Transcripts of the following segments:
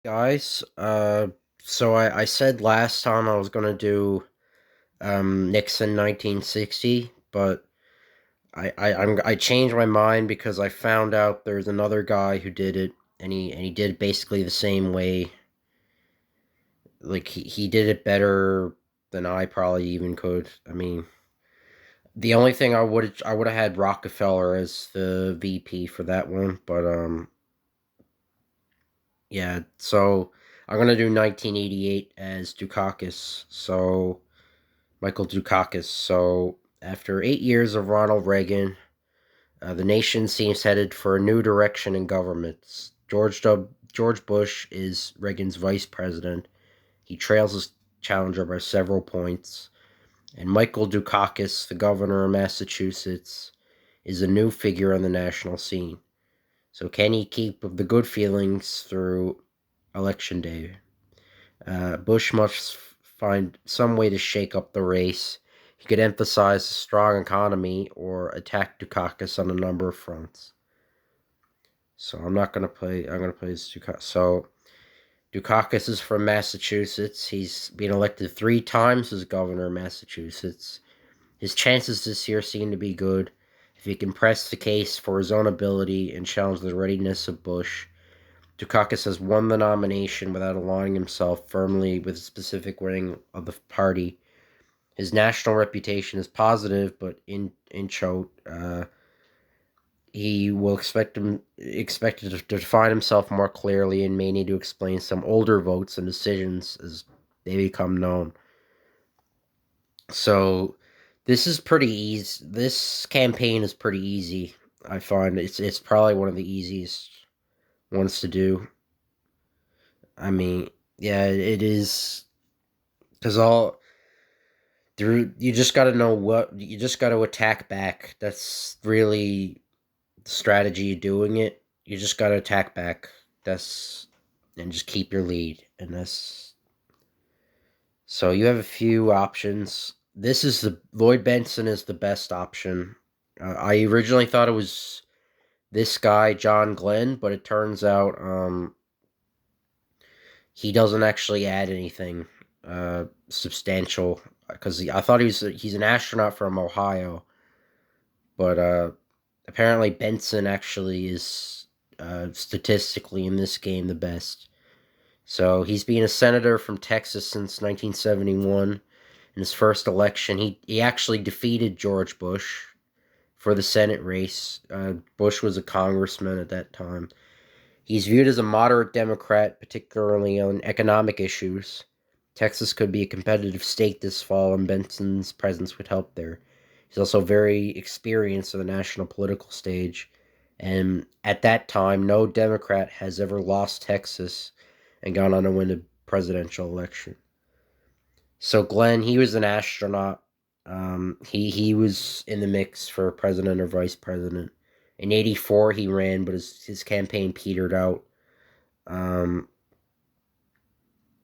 Guys, so I said last time I was gonna do Nixon 1960, but I changed my mind because I found out there's another guy who did it, and he did basically the same way. Like he did it better than I probably even could. I mean, the only thing I would have had Rockefeller as the VP for that one, but yeah. So I'm gonna do 1988 as Dukakis. So Michael Dukakis. So, after 8 years of Ronald Reagan, the nation seems headed for a new direction in government. George Bush is Reagan's vice president. He trails his challenger by several points. And Michael Dukakis, the governor of Massachusetts, is a new figure on the national scene. So, can he keep the good feelings through Election Day? Bush must find some way to shake up the race. He could emphasize a strong economy or attack Dukakis on a number of fronts. So I'm not gonna play. I'm gonna play as Dukakis. So Dukakis is from Massachusetts. He's been elected 3 times as governor of Massachusetts. His chances this year seem to be good. If he can press the case for his own ability and challenge the readiness of Bush, Dukakis has won the nomination without aligning himself firmly with a specific wing of the party. His national reputation is positive, but in chote, he will expected to define himself more clearly and may need to explain some older votes and decisions as they become known. So this is pretty easy. This campaign is pretty easy. I find it's probably one of the easiest ones to do. I mean, yeah, it is because all through you just got to know what you just got to attack back. That's really the strategy of doing it. You just got to attack back. That's and just keep your lead. And that's so you have a few options. This is the Lloyd Benson is the best option. I originally thought it was this guy John Glenn, but it turns out he doesn't actually add anything substantial because I thought he's an astronaut from Ohio, but apparently Benson actually is statistically in this game the best. So he's been a senator from Texas since 1971. In his first election, he actually defeated George Bush for the Senate race. Bush was a congressman at that time. He's viewed as a moderate Democrat, particularly on economic issues. Texas could be a competitive state this fall, and Benson's presence would help there. He's also very experienced on the national political stage, and at that time, no Democrat has ever lost Texas and gone on to win a presidential election. So Glenn, he was an astronaut. He was in the mix for president or vice president. In '84, he ran, but his campaign petered out. Um,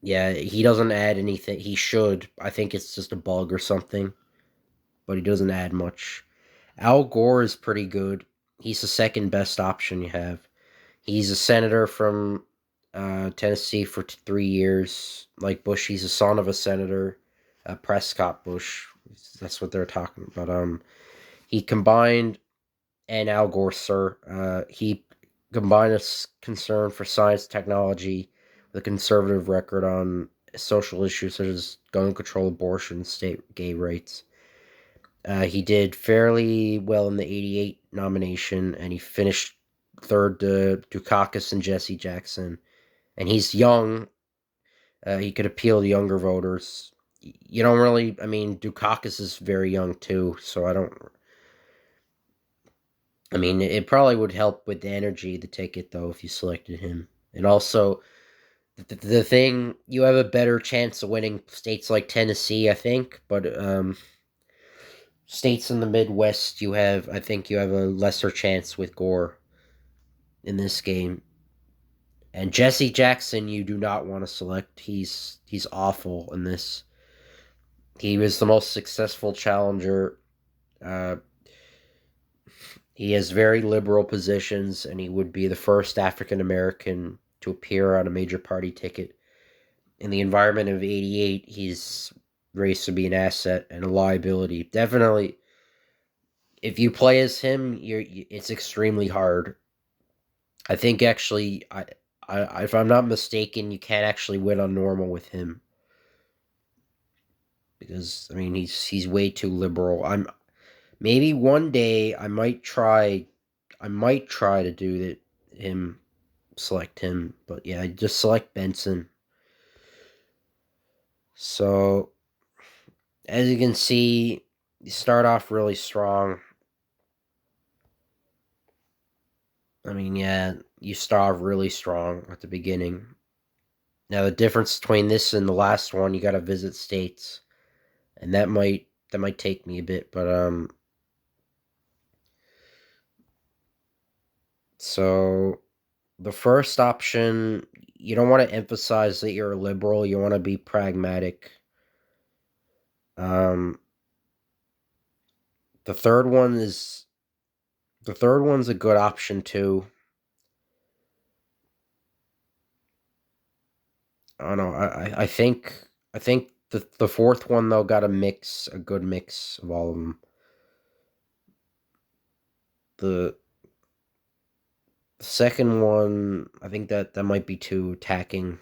yeah, he doesn't add anything. He should. I think it's just a bug or something, but he doesn't add much. Al Gore is pretty good. He's the second best option you have. He's a senator from Tennessee for 3 years. Like Bush, he's a son of a senator, Prescott Bush. That's what they're talking about. He combined and Al Gore, sir. He combined a concern for science technology with a conservative record on social issues such as gun control, abortion, state gay rights. He did fairly well in the '88 nomination, and he finished third to Dukakis and Jesse Jackson. And he's young. He could appeal to younger voters. You don't really. I mean, Dukakis is very young too, so I don't. I mean, it probably would help with the energy, the ticket, though, if you selected him. And also, the thing, you have a better chance of winning states like Tennessee, I think. But states in the Midwest, I think you have a lesser chance with Gore in this game. And Jesse Jackson, you do not want to select. He's awful in this. He was the most successful challenger. Uh, he has very liberal positions, and he would be the first African American to appear on a major party ticket. In the environment of '88, he's raised to be an asset and a liability. Definitely, if you play as him, it's extremely hard. I think actually, if I'm not mistaken, you can't actually win on normal with him because I mean he's way too liberal. I'm maybe one day I might try to do that him select him, but yeah, I just select Benson. So as you can see, you start off really strong. I mean, yeah, you start off really strong at the beginning. Now the difference between this and the last one, you got to visit states, and that might take me a bit, but so the first option, you don't want to emphasize that you're a liberal. You want to be pragmatic. Um, the third one is the third one's a good option too. I don't know. I think the fourth one though got a good mix of all of them. The second one, I think that might be too attacking.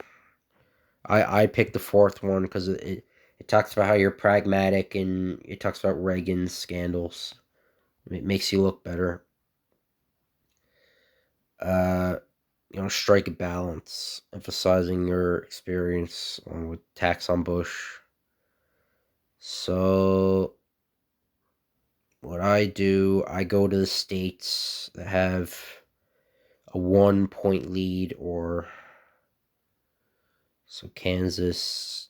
I picked the fourth one because it talks about how you're pragmatic and it talks about Reagan's scandals. It makes you look better. Uh, strike a balance, emphasizing your experience with tax on Bush. So what I do, I go to the states that have a 1 point lead, or so Kansas,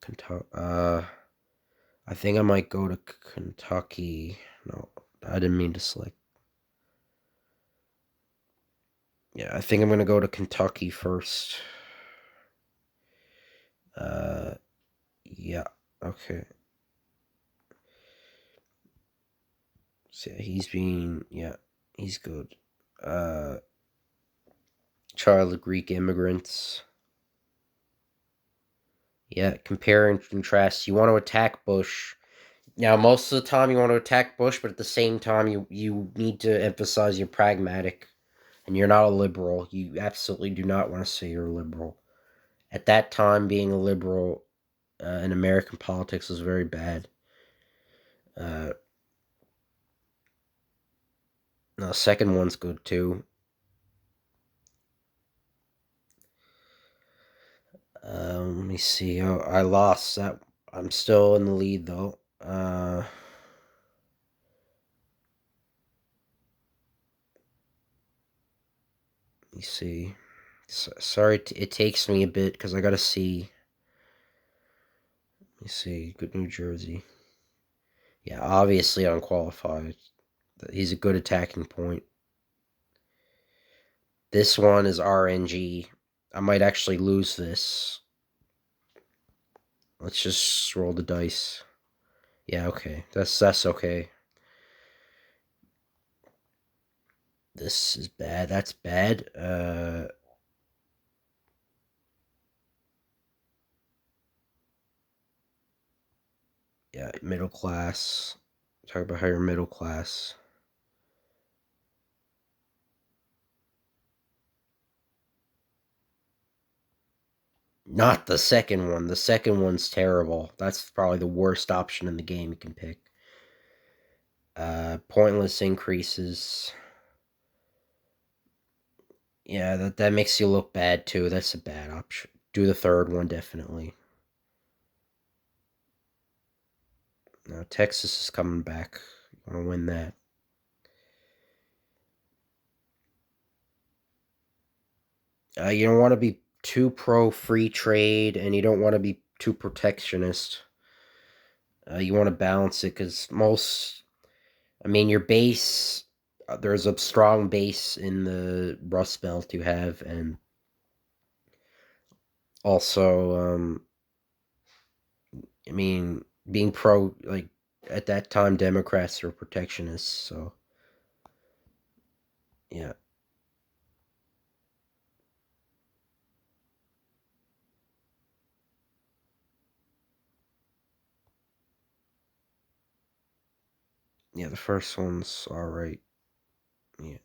Kentucky. I think I might go to Kentucky. No, I didn't mean to select. Yeah, I think I'm gonna go to Kentucky first. Uh, yeah. Okay. So yeah, he's good. Uh, Child of Greek immigrants. Yeah, compare and contrast. You want to attack Bush. Now, most of the time you want to attack Bush, but at the same time you need to emphasize you're pragmatic and you're not a liberal. You absolutely do not want to say you're a liberal. At that time, being a liberal in American politics was very bad. Uh, the second one's good too. Let me see. Oh, I lost that. I'm still in the lead though. Let me see. Sorry, it takes me a bit because I gotta see. Let me see. Good New Jersey. Yeah, obviously unqualified. He's a good attacking point. This one is RNG. I might actually lose this. Let's just roll the dice. Yeah, okay. That's okay. This is bad. That's bad. Yeah, middle class. Talk about how you're middle class. Not the second one. The second one's terrible. That's probably the worst option in the game you can pick. Pointless increases. Yeah, that makes you look bad too. That's a bad option. Do the third one definitely. Now Texas is coming back. You want to win that. You don't want to be too pro free trade, and you don't want to be too protectionist. You want to balance it because I mean, your base. There's a strong base in the Rust Belt you have, and also, I mean, being pro like at that time, Democrats were protectionists. So yeah, Yeah, the first one's alright. Yeah.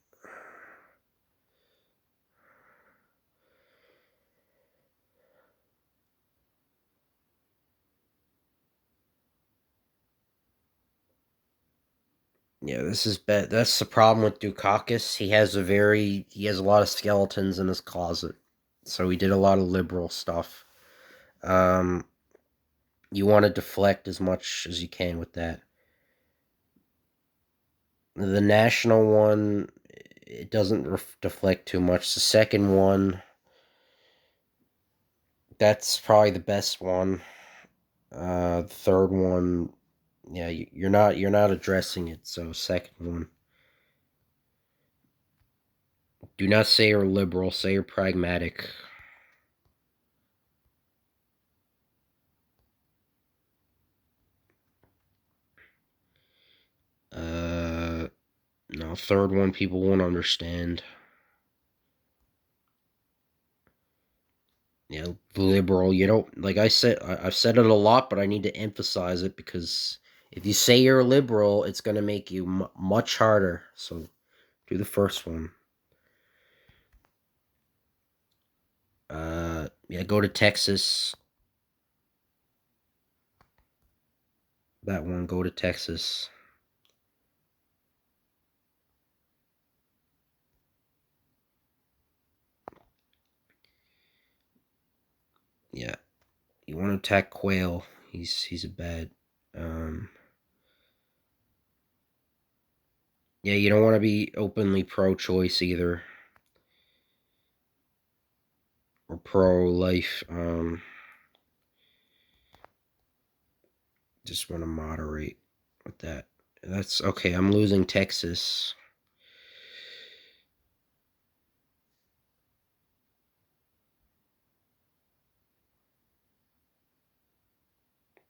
Yeah, this is bad. That's the problem with Dukakis. He has a lot of skeletons in his closet. So he did a lot of liberal stuff. Um, you want to deflect as much as you can with that. The national one, it doesn't deflect too much. The second one, that's probably the best one. The third one, yeah, you're not addressing it. So second one, do not say you're liberal. Say you're pragmatic. Uh, no, third one people won't understand. Liberal. You don't like I said. I've said it a lot, but I need to emphasize it because if you say you're a liberal, it's gonna make you much harder. So do the first one. Yeah, go to Texas. That one, go to Texas. Yeah, you want to attack Quayle. He's a bad. Um, yeah, you don't want to be openly pro-choice either or pro-life. Just want to moderate with that. That's okay. I'm losing Texas.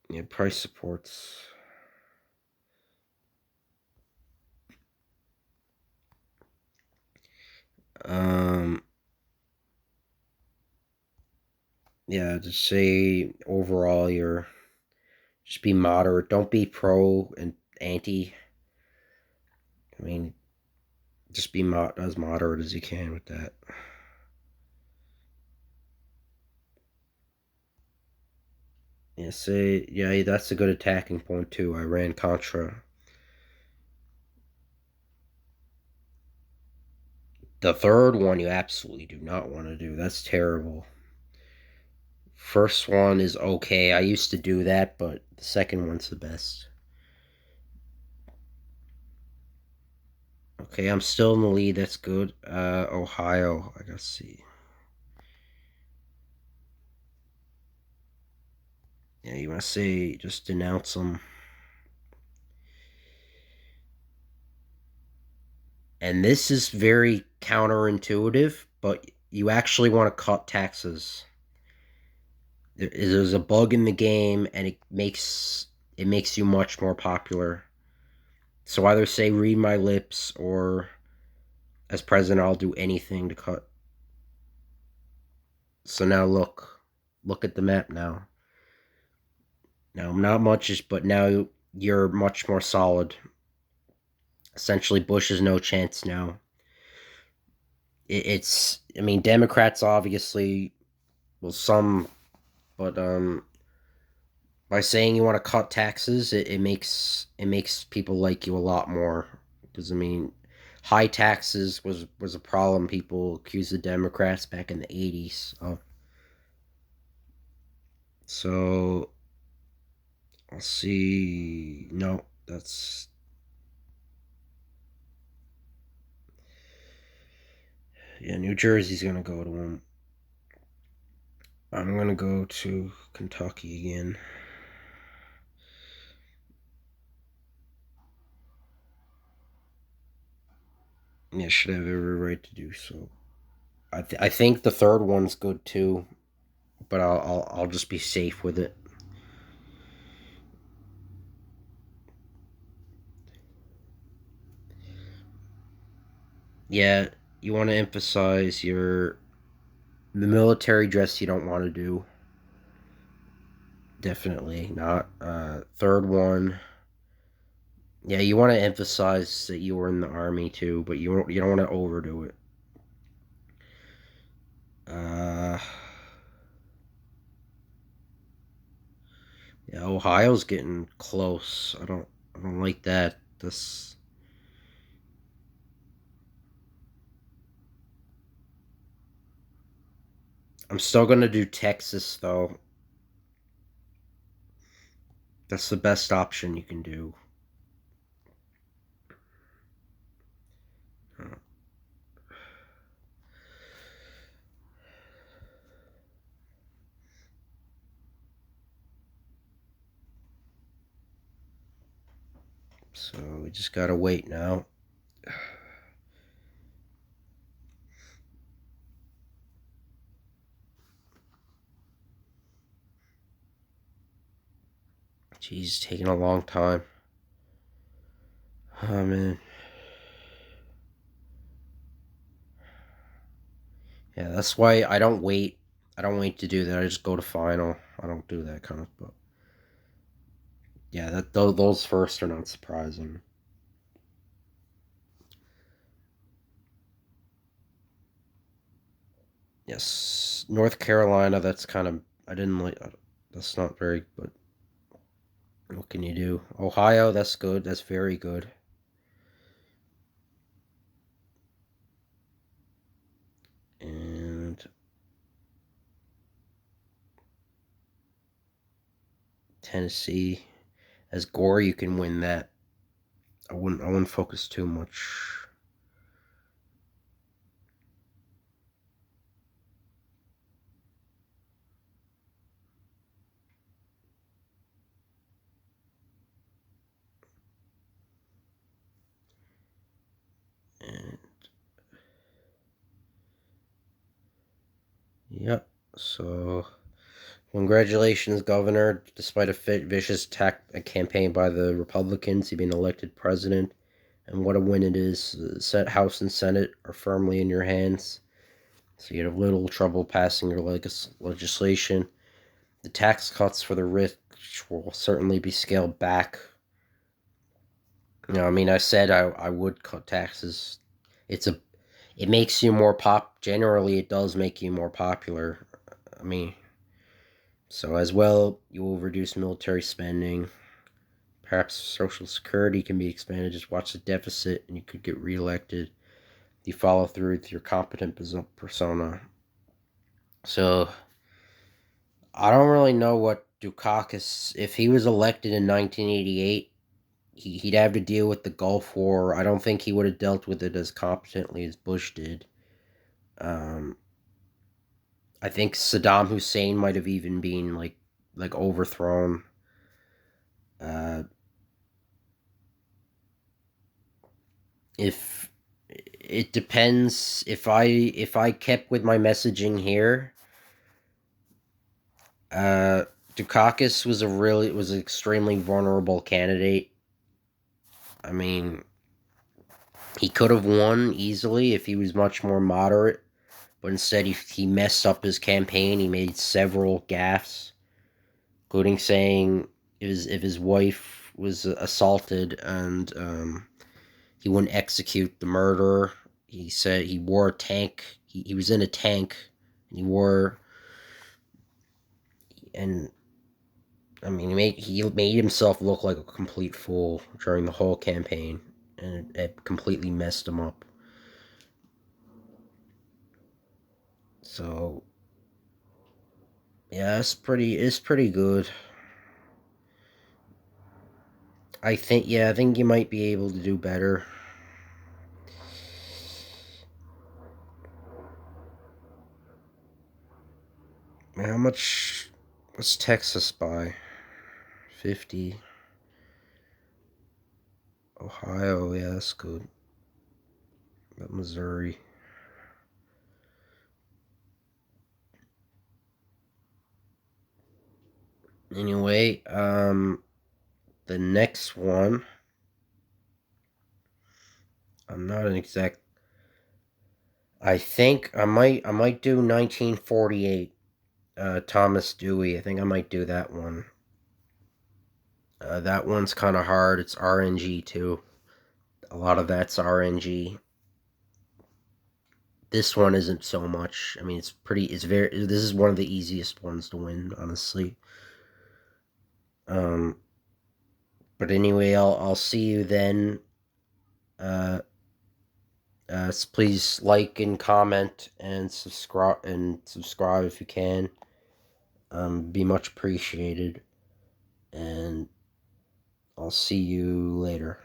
Yeah, price supports. Um, yeah, just say overall you're just be moderate. Don't be pro and anti. I mean, just be as moderate as you can with that. Yeah, say yeah, that's a good attacking point too. Iran Contra. The third one you absolutely do not want to do. That's terrible. First one is okay. I used to do that, but the second one's the best. Okay, I'm still in the lead. That's good. Ohio. I gotta see. Yeah, you want to say just denounce them. And this is very counterintuitive, but you actually want to cut taxes. There's a bug in the game, and it makes you much more popular. So either say "read my lips" or as president, I'll do anything to cut. So now look at the map now. Now not much, but now you're much more solid. Essentially, Bush has no chance now. I mean, Democrats obviously, well, some, but by saying you want to cut taxes, it makes people like you a lot more. Because I mean, high taxes was a problem. People accused the Democrats back in the '80s of. So I'll see. No, that's yeah. New Jersey's gonna go to him. I'm gonna go to Kentucky again. Yeah, should have every right to do so. I think the third one's good too, but I'll just be safe with it. Yeah, you want to emphasize the military dress. You don't want to do. Definitely not. Third one. Yeah, you want to emphasize that you were in the army too, but you don't want to overdo it. Uh, yeah, Ohio's getting close. I don't like that. This I'm still gonna do Texas though. That's the best option you can do. Uh, So we just gotta wait now. Jeez, taking a long time. Oh man. Yeah, that's why I don't wait. I don't wait to do that. I just go to final. I don't do that kind of. But yeah, those first are not surprising. Yes, North Carolina. That's kind of I didn't like. That's not very. But what can you do? Ohio. That's good. That's very good. And Tennessee. As Gore, you can win that. I wouldn't focus too much. And yep. So congratulations, Governor. Despite a vicious attack a campaign by the Republicans, you've been elected president. And what a win it is. The House and Senate are firmly in your hands. So you have little trouble passing your legislation. The tax cuts for the rich will certainly be scaled back. You know, I mean, I said I would cut taxes. It's a, it makes you more pop. Generally, it does make you more popular. I mean, so as well, you will reduce military spending. Perhaps Social Security can be expanded. Just watch the deficit, and you could get reelected. You follow through with your competent persona. So I don't really know what Dukakis. If he was elected in 1988, he'd have to deal with the Gulf War. I don't think he would have dealt with it as competently as Bush did. Um, I think Saddam Hussein might have even been like overthrown. Uh, if it depends if I kept with my messaging here, uh, Dukakis was an extremely vulnerable candidate. I mean, he could have won easily if he was much more moderate, but instead he messed up his campaign. He made several gaffes, including saying if his wife was assaulted and he wouldn't execute the murderer. He said he wore a tank. He was in a tank, and and I mean he made himself look like a complete fool during the whole campaign, and it completely messed him up. So yeah, it's pretty good. I think you might be able to do better. How much? What's Texas by? 50. Ohio, yeah, that's good. But Missouri. Anyway, the next one, I'm not an exact. I might do 1948. Thomas Dewey. I think I might do that one. That one's kind of hard. It's RNG too. A lot of that's RNG. This one isn't so much. I mean, it's pretty. It's very. This is one of the easiest ones to win, honestly. Um, but anyway, I'll see you then. Uh, Please like and comment and subscribe if you can. Be much appreciated. And I'll see you later.